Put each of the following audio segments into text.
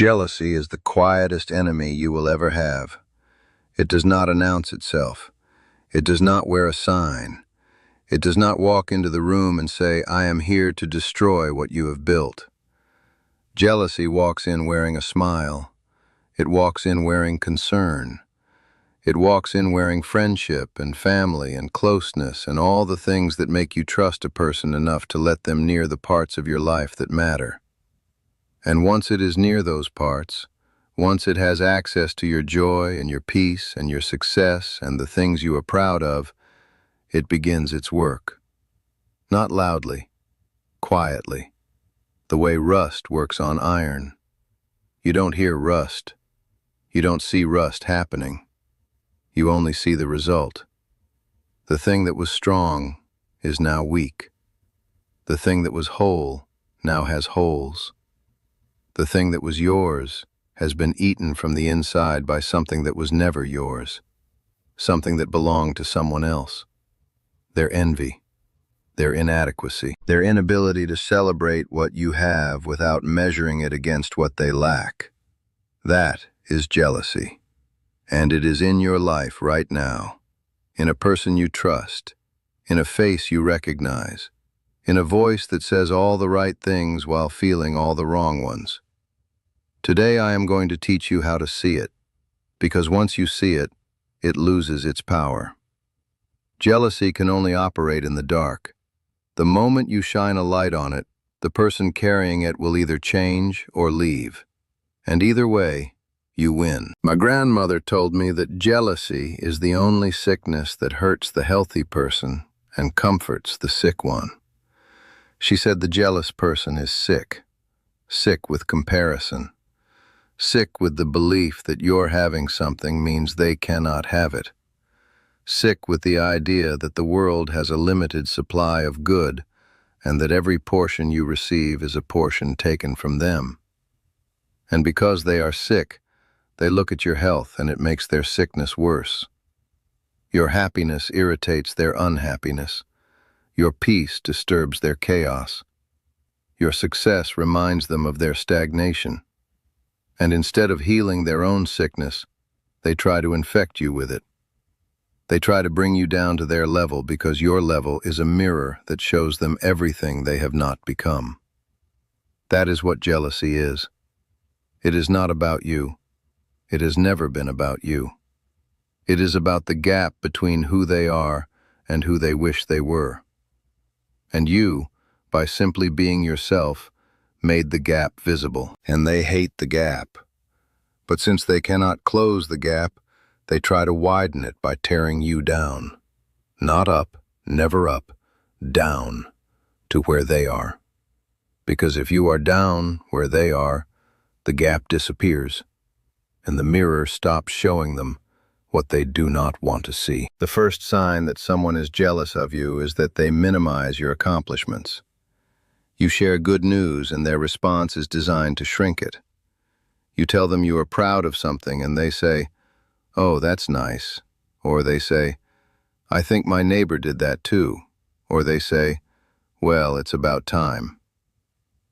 Jealousy is the quietest enemy you will ever have. It does not announce itself. It does not wear a sign. It does not walk into the room and say, "I am here to destroy what you have built." Jealousy walks in wearing a smile. It walks in wearing concern. It walks in wearing friendship and family and closeness and all the things that make you trust a person enough to let them near the parts of your life that matter. And once it is near those parts, once it has access to your joy and your peace and your success and the things you are proud of, it begins its work. Not loudly, quietly, the way rust works on iron. You don't hear rust. You don't see rust happening. You only see the result. The thing that was strong is now weak. The thing that was whole now has holes. The thing that was yours has been eaten from the inside by something that was never yours, something that belonged to someone else. Their envy, their inadequacy, their inability to celebrate what you have without measuring it against what they lack. That is jealousy, and it is in your life right now, in a person you trust, in a face you recognize, in a voice that says all the right things while feeling all the wrong ones. Today I am going to teach you how to see it, because once you see it, it loses its power. Jealousy can only operate in the dark. The moment you shine a light on it, the person carrying it will either change or leave. And either way, you win. My grandmother told me that jealousy is the only sickness that hurts the healthy person and comforts the sick one. She said the jealous person is sick, sick with comparison, sick with the belief that your having something means they cannot have it, sick with the idea that the world has a limited supply of good and that every portion you receive is a portion taken from them. And because they are sick, they look at your health and it makes their sickness worse. Your happiness irritates their unhappiness. Your peace disturbs their chaos. Your success reminds them of their stagnation. And instead of healing their own sickness, they try to infect you with it. They try to bring you down to their level because your level is a mirror that shows them everything they have not become. That is what jealousy is. It is not about you. It has never been about you. It is about the gap between who they are and who they wish they were. And you, by simply being yourself, made the gap visible. And they hate the gap. But since they cannot close the gap, they try to widen it by tearing you down. Not up, never up, down to where they are. Because if you are down where they are, the gap disappears, and the mirror stops showing them what they do not want to see. The first sign that someone is jealous of you is that they minimize your accomplishments. You share good news and their response is designed to shrink it. You tell them you are proud of something and they say, "Oh, that's nice." Or they say, "I think my neighbor did that too." Or they say, "Well, it's about time."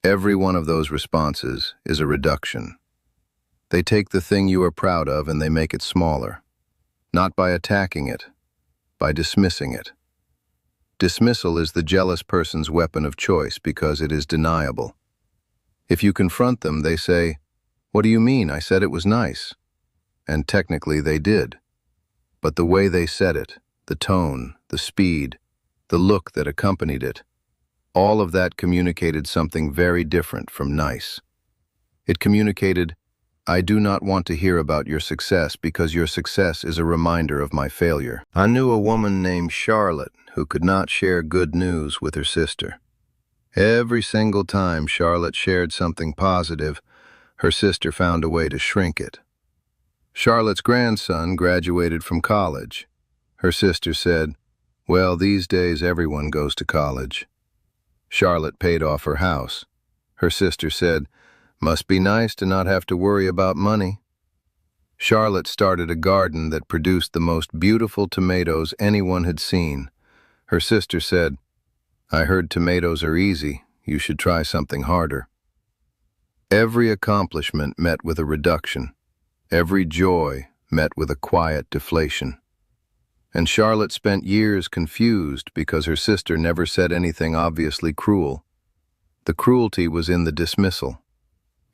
Every one of those responses is a reduction. They take the thing you are proud of and they make it smaller, not by attacking it, by dismissing it. Dismissal is the jealous person's weapon of choice because it is deniable. If you confront them, they say, "What do you mean? I said it was nice." And technically they did. But the way they said it, the tone, the speed, the look that accompanied it, all of that communicated something very different from nice. It communicated, "I do not want to hear about your success because your success is a reminder of my failure." I knew a woman named Charlotte who could not share good news with her sister. Every single time Charlotte shared something positive, her sister found a way to shrink it. Charlotte's grandson graduated from college. Her sister said, "Well, these days everyone goes to college." Charlotte paid off her house. Her sister said, "Must be nice to not have to worry about money." Charlotte started a garden that produced the most beautiful tomatoes anyone had seen. Her sister said, "I heard tomatoes are easy. You should try something harder." Every accomplishment met with a reduction. Every joy met with a quiet deflation. And Charlotte spent years confused because her sister never said anything obviously cruel. The cruelty was in the dismissal,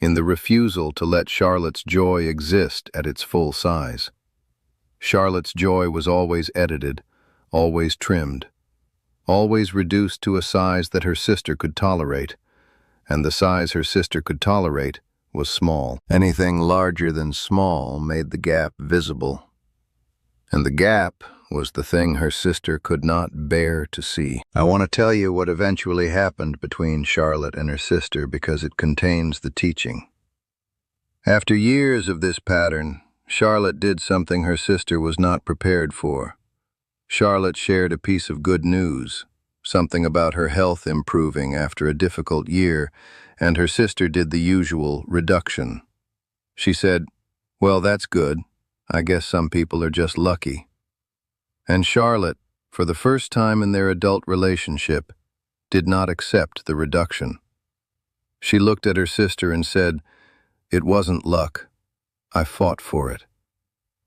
in the refusal to let Charlotte's joy exist at its full size. Charlotte's joy was always edited, always trimmed, always reduced to a size that her sister could tolerate, and the size her sister could tolerate was small. Anything larger than small made the gap visible, and the gap was the thing her sister could not bear to see. I want to tell you what eventually happened between Charlotte and her sister because it contains the teaching. After years of this pattern, Charlotte did something her sister was not prepared for. Charlotte shared a piece of good news, something about her health improving after a difficult year, and her sister did the usual reduction. She said, "Well, that's good. I guess some people are just lucky." And Charlotte, for the first time in their adult relationship, did not accept the reduction. She looked at her sister and said, "It wasn't luck. I fought for it.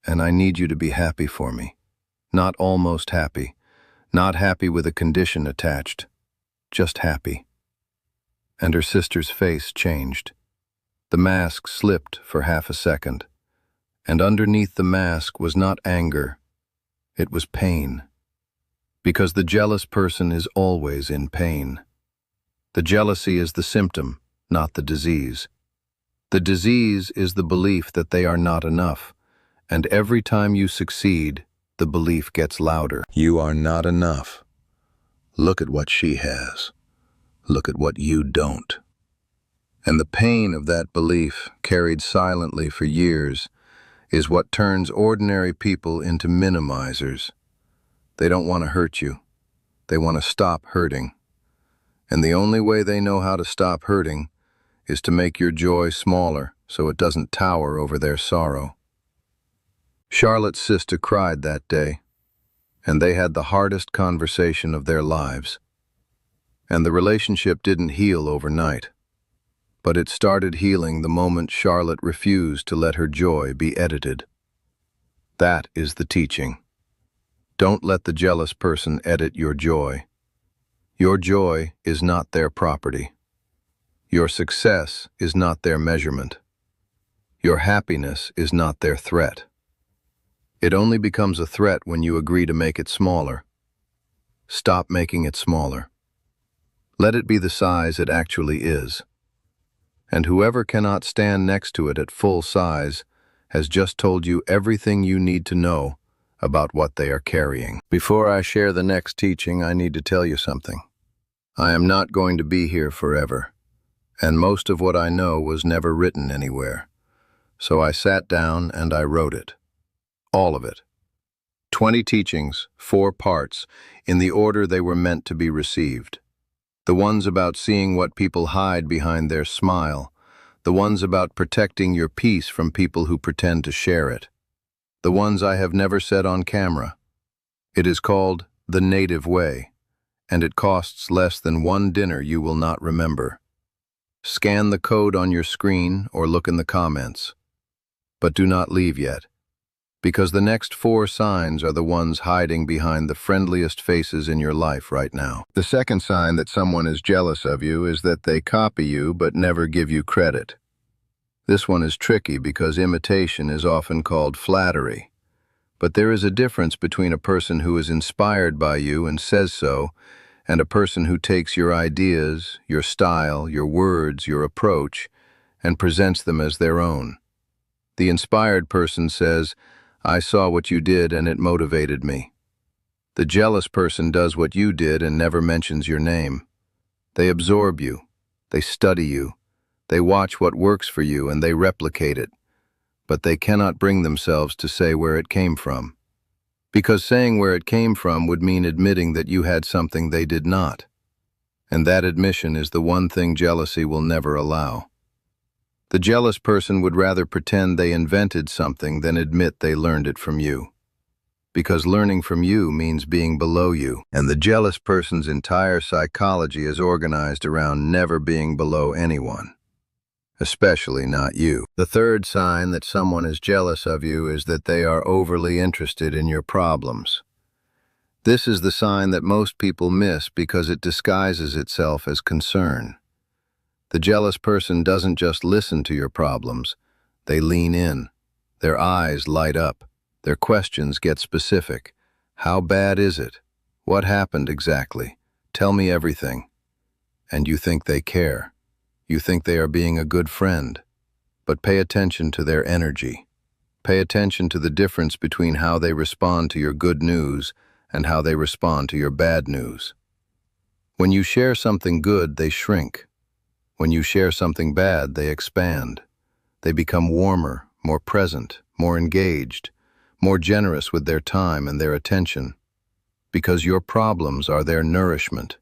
And I need you to be happy for me. Not almost happy. Not happy with a condition attached. Just happy." And her sister's face changed. The mask slipped for half a second. And underneath the mask was not anger. It was pain. Because the jealous person is always in pain. The jealousy is the symptom, not the disease. The disease is the belief that they are not enough, and every time you succeed, the belief gets louder. You are not enough. Look at what she has. Look at what you don't. And the pain of that belief, carried silently for years, is what turns ordinary people into minimizers. They don't want to hurt you. They want to stop hurting. And the only way they know how to stop hurting is to make your joy smaller so it doesn't tower over their sorrow. Charlotte's sister cried that day, and they had the hardest conversation of their lives. And the relationship didn't heal overnight, but it started healing the moment Charlotte refused to let her joy be edited. That is the teaching. Don't let the jealous person edit your joy. Your joy is not their property. Your success is not their measurement. Your happiness is not their threat. It only becomes a threat when you agree to make it smaller. Stop making it smaller. Let it be the size it actually is. And whoever cannot stand next to it at full size has just told you everything you need to know about what they are carrying. Before I share the next teaching, I need to tell you something. I am not going to be here forever, and most of what I know was never written anywhere. So I sat down and I wrote it. All of it. 20 teachings, 4 parts, in the order they were meant to be received. The ones about seeing what people hide behind their smile. The ones about protecting your peace from people who pretend to share it. The ones I have never said on camera. It is called The Native Way, and it costs less than one dinner you will not remember. Scan the code on your screen or look in the comments. But do not leave yet, because the next 4 signs are the ones hiding behind the friendliest faces in your life right now. The second sign that someone is jealous of you is that they copy you but never give you credit. This one is tricky because imitation is often called flattery. But there is a difference between a person who is inspired by you and says so, and a person who takes your ideas, your style, your words, your approach, and presents them as their own. The inspired person says, "I saw what you did and it motivated me." The jealous person does what you did and never mentions your name. They absorb you. They study you. They watch what works for you and they replicate it. But they cannot bring themselves to say where it came from. Because saying where it came from would mean admitting that you had something they did not. And that admission is the one thing jealousy will never allow. The jealous person would rather pretend they invented something than admit they learned it from you. Because learning from you means being below you. And the jealous person's entire psychology is organized around never being below anyone. especially not you. The third sign that someone is jealous of you is that they are overly interested in your problems. This is the sign that most people miss because it disguises itself as concern. The jealous person doesn't just listen to your problems, they lean in. Their eyes light up. Their questions get specific. How bad is it? What happened exactly? Tell me everything. And you think they care. You think they are being a good friend. But pay attention to their energy. Pay attention to the difference between how they respond to your good news and how they respond to your bad news. When you share something good, they shrink. When you share something bad, they expand. They become warmer, more present, more engaged, more generous with their time and their attention. Because your problems are their nourishment.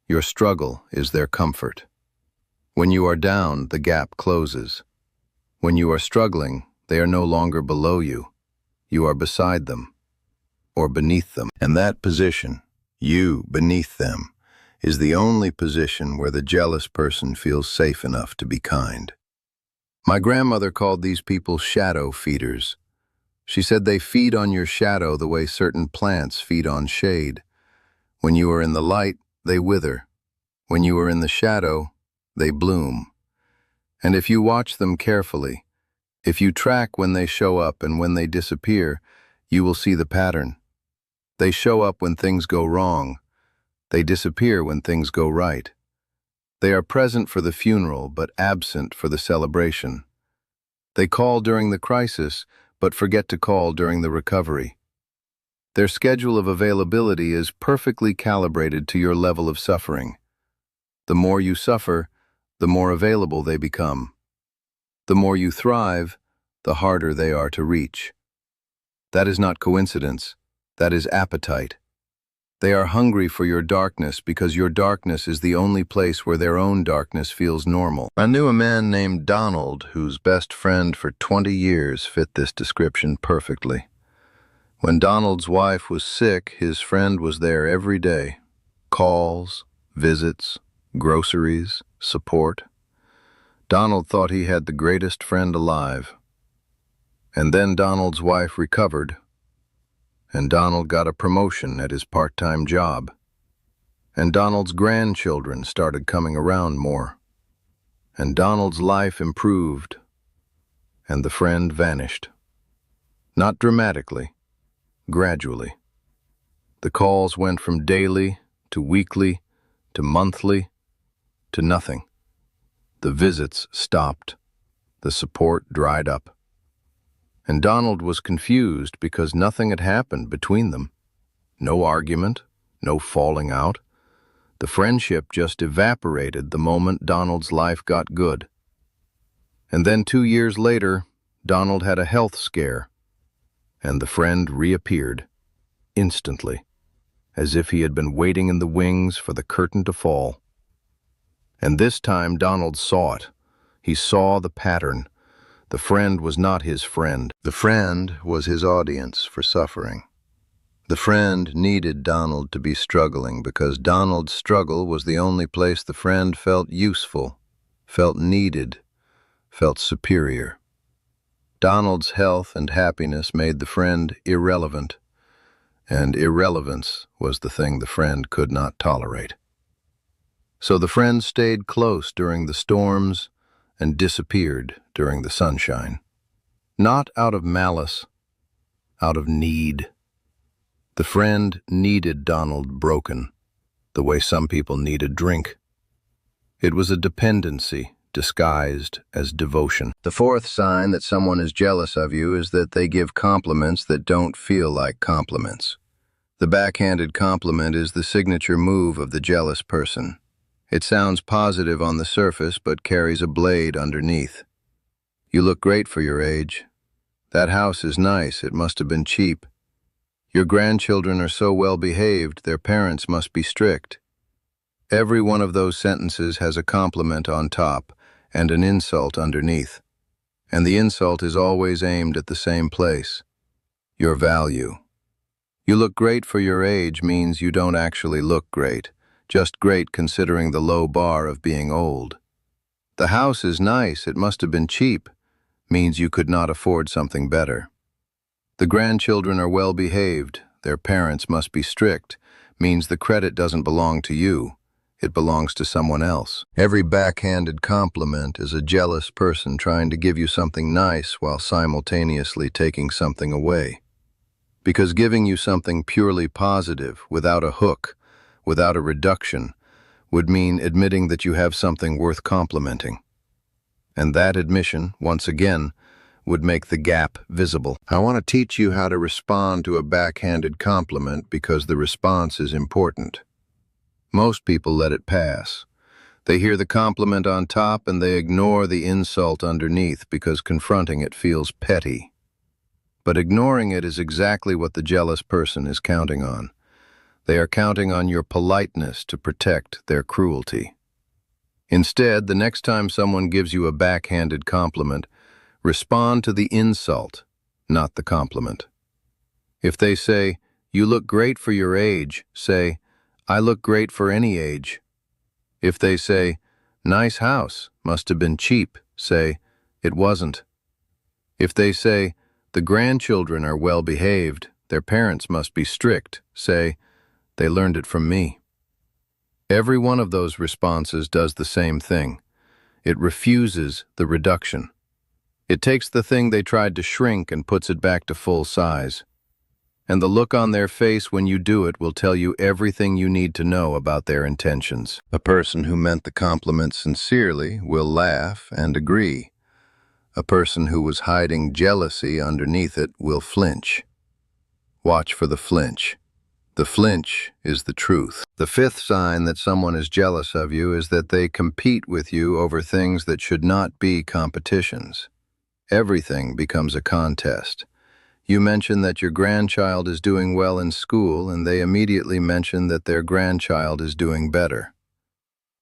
Your struggle is their comfort. When you are down, the gap closes. When you are struggling, they are no longer below you. You are beside them, or beneath them. And that position, you beneath them, is the only position where the jealous person feels safe enough to be kind. My grandmother called these people shadow feeders. She said they feed on your shadow the way certain plants feed on shade. When you are in the light, they wither. When you are in the shadow, they bloom. And if you watch them carefully, if you track when they show up and when they disappear, you will see the pattern. They show up when things go wrong. They disappear when things go right. They are present for the funeral, but absent for the celebration. They call during the crisis, but forget to call during the recovery. Their schedule of availability is perfectly calibrated to your level of suffering. The more you suffer, the more available they become. The more you thrive, the harder they are to reach. That is not coincidence. That is appetite. They are hungry for your darkness because your darkness is the only place where their own darkness feels normal. I knew a man named Donald whose best friend for 20 years fit this description perfectly. When Donald's wife was sick, his friend was there every day. Calls, visits, groceries, support. Donald thought he had the greatest friend alive. And then Donald's wife recovered, and Donald got a promotion at his part-time job. And Donald's grandchildren started coming around more. And Donald's life improved, and the friend vanished. Not dramatically, gradually. The calls went from daily to weekly to monthly to nothing. The visits stopped. The support dried up. And Donald was confused because nothing had happened between them. No argument, no falling out. The friendship just evaporated the moment Donald's life got good. And then 2 years later, Donald had a health scare, and the friend reappeared, instantly, as if he had been waiting in the wings for the curtain to fall. And this time Donald saw it. He saw the pattern. The friend was not his friend. The friend was his audience for suffering. The friend needed Donald to be struggling because Donald's struggle was the only place the friend felt useful, felt needed, felt superior. Donald's health and happiness made the friend irrelevant, and irrelevance was the thing the friend could not tolerate. So the friend stayed close during the storms and disappeared during the sunshine. Not out of malice, out of need. The friend needed Donald broken, the way some people need a drink. It was a dependency disguised as devotion. The fourth sign that someone is jealous of you is that they give compliments that don't feel like compliments. The backhanded compliment is the signature move of the jealous person. It sounds positive on the surface, but carries a blade underneath. You look great for your age. That house is nice, it must have been cheap. Your grandchildren are so well behaved, their parents must be strict. Every one of those sentences has a compliment on top and an insult underneath. And the insult is always aimed at the same place: your value. You look great for your age means you don't actually look great. Just great considering the low bar of being old. The house is nice, it must have been cheap, means you could not afford something better. The grandchildren are well behaved, their parents must be strict, means the credit doesn't belong to you, it belongs to someone else. Every backhanded compliment is a jealous person trying to give you something nice while simultaneously taking something away. Because giving you something purely positive, without a hook, without a reduction, would mean admitting that you have something worth complimenting. And that admission, once again, would make the gap visible. I want to teach you how to respond to a backhanded compliment because the response is important. Most people let it pass. They hear the compliment on top and they ignore the insult underneath because confronting it feels petty. But ignoring it is exactly what the jealous person is counting on. They are counting on your politeness to protect their cruelty. Instead, the next time someone gives you a backhanded compliment, respond to the insult, not the compliment. If they say, "You look great for your age," say, "I look great for any age." If they say, "Nice house, must have been cheap," say, "It wasn't." If they say, "The grandchildren are well behaved, their parents must be strict," say, "They learned it from me." Every one of those responses does the same thing. It refuses the reduction. It takes the thing they tried to shrink and puts it back to full size. And the look on their face when you do it will tell you everything you need to know about their intentions. A person who meant the compliment sincerely will laugh and agree. A person who was hiding jealousy underneath it will flinch. Watch for the flinch. The flinch is the truth. The fifth sign that someone is jealous of you is that they compete with you over things that should not be competitions. Everything becomes a contest. You mention that your grandchild is doing well in school, and they immediately mention that their grandchild is doing better.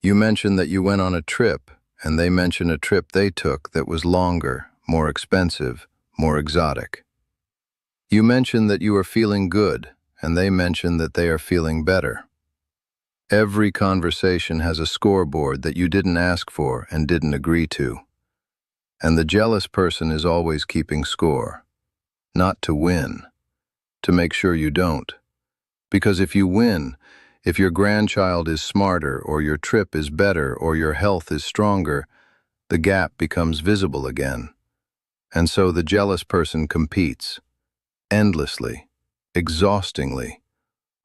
You mention that you went on a trip, and they mention a trip they took that was longer, more expensive, more exotic. You mention that you are feeling good, and they mention that they are feeling better. Every conversation has a scoreboard that you didn't ask for and didn't agree to. And the jealous person is always keeping score. Not to win, to make sure you don't. Because if you win, if your grandchild is smarter, or your trip is better, or your health is stronger, the gap becomes visible again. And so the jealous person competes, endlessly, exhaustingly,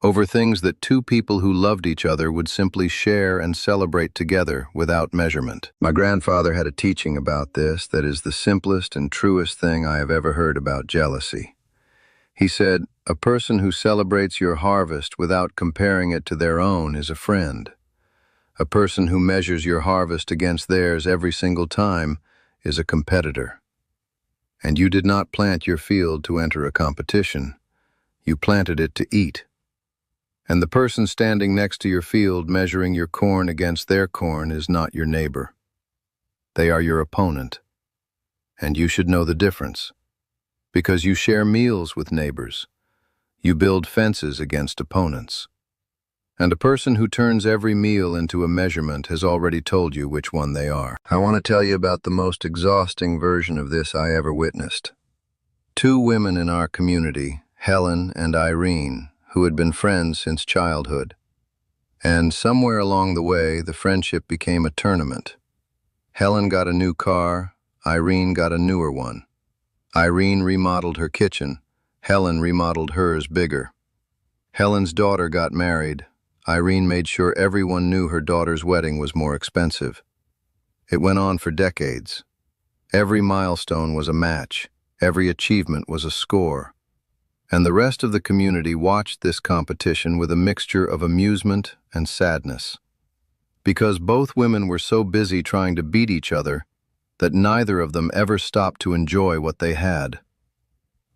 over things that two people who loved each other would simply share and celebrate together without measurement. My grandfather had a teaching about this that is the simplest and truest thing I have ever heard about jealousy. He said, "A person who celebrates your harvest without comparing it to their own is a friend. A person who measures your harvest against theirs every single time is a competitor. And you did not plant your field to enter a competition. You planted it to eat. And the person standing next to your field measuring your corn against their corn is not your neighbor. They are your opponent. And you should know the difference. Because you share meals with neighbors. You build fences against opponents. And a person who turns every meal into a measurement has already told you which one they are." I want to tell you about the most exhausting version of this I ever witnessed. Two women in our community, Helen and Irene, who had been friends since childhood. And somewhere along the way, the friendship became a tournament. Helen got a new car, Irene got a newer one. Irene remodeled her kitchen, Helen remodeled hers bigger. Helen's daughter got married. Irene made sure everyone knew her daughter's wedding was more expensive. It went on for decades. Every milestone was a match. Every achievement was a score. And the rest of the community watched this competition with a mixture of amusement and sadness. Because both women were so busy trying to beat each other that neither of them ever stopped to enjoy what they had.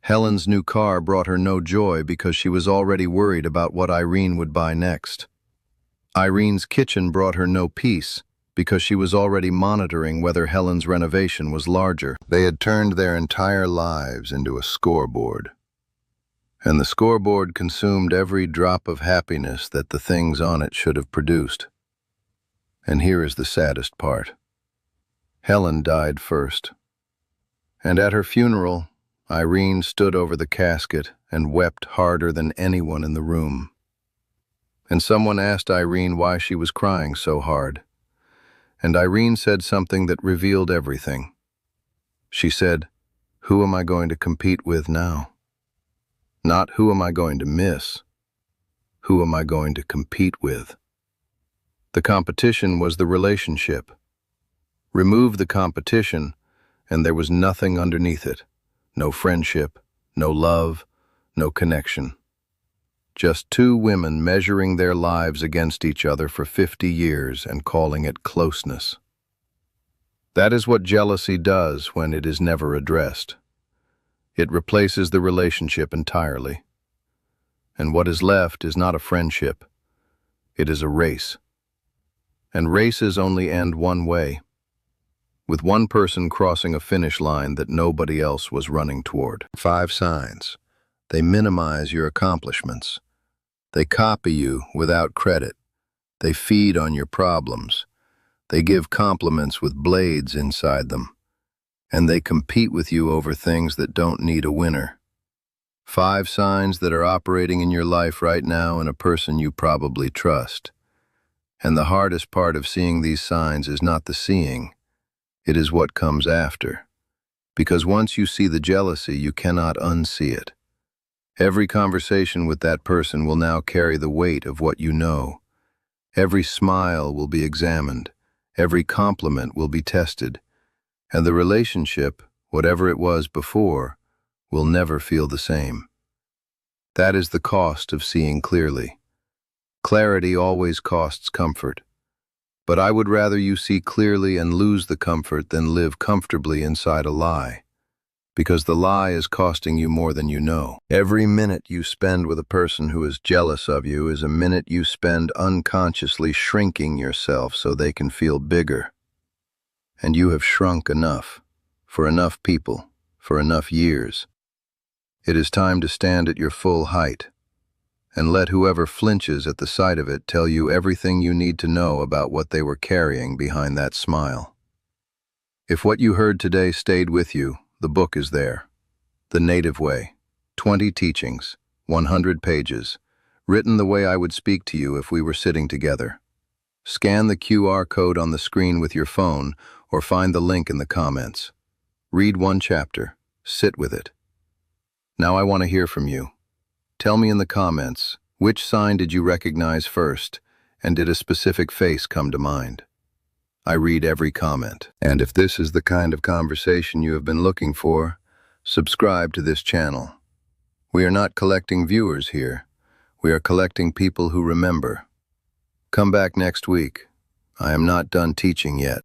Helen's new car brought her no joy because she was already worried about what Irene would buy next. Irene's kitchen brought her no peace because she was already monitoring whether Helen's renovation was larger. They had turned their entire lives into a scoreboard. And the scoreboard consumed every drop of happiness that the things on it should have produced. And here is the saddest part. Helen died first. And at her funeral, Irene stood over the casket and wept harder than anyone in the room. And someone asked Irene why she was crying so hard. And Irene said something that revealed everything. She said, "Who am I going to compete with now? Not who am I going to miss? Who am I going to compete with?" The competition was the relationship. Remove the competition, and there was nothing underneath it. No friendship, no love, no connection. Just two women measuring their lives against each other for 50 years and calling it closeness. That is what jealousy does when it is never addressed. It replaces the relationship entirely. And what is left is not a friendship. It is a race. And races only end one way, with one person crossing a finish line that nobody else was running toward. 5 signs. They minimize your accomplishments. They copy you without credit. They feed on your problems. They give compliments with blades inside them. And they compete with you over things that don't need a winner. 5 signs that are operating in your life right now in a person you probably trust. And the hardest part of seeing these signs is not the seeing. It is what comes after. Because once you see the jealousy, you cannot unsee it. Every conversation with that person will now carry the weight of what you know. Every smile will be examined. Every compliment will be tested. And the relationship, whatever it was before, will never feel the same. That is the cost of seeing clearly. Clarity always costs comfort. But I would rather you see clearly and lose the comfort than live comfortably inside a lie. Because the lie is costing you more than you know. Every minute you spend with a person who is jealous of you is a minute you spend unconsciously shrinking yourself so they can feel bigger. And you have shrunk enough, for enough people, for enough years. It is time to stand at your full height, and let whoever flinches at the sight of it tell you everything you need to know about what they were carrying behind that smile. If what you heard today stayed with you, the book is there. The Native Way. 20 teachings, 100 pages, written the way I would speak to you if we were sitting together. Scan the QR code on the screen with your phone or find the link in the comments. Read 1 chapter. Sit with it. Now I want to hear from you. Tell me in the comments, which sign did you recognize first, and did a specific face come to mind? I read every comment. And if this is the kind of conversation you have been looking for, subscribe to this channel. We are not collecting viewers here. We are collecting people who remember. Come back next week. I am not done teaching yet.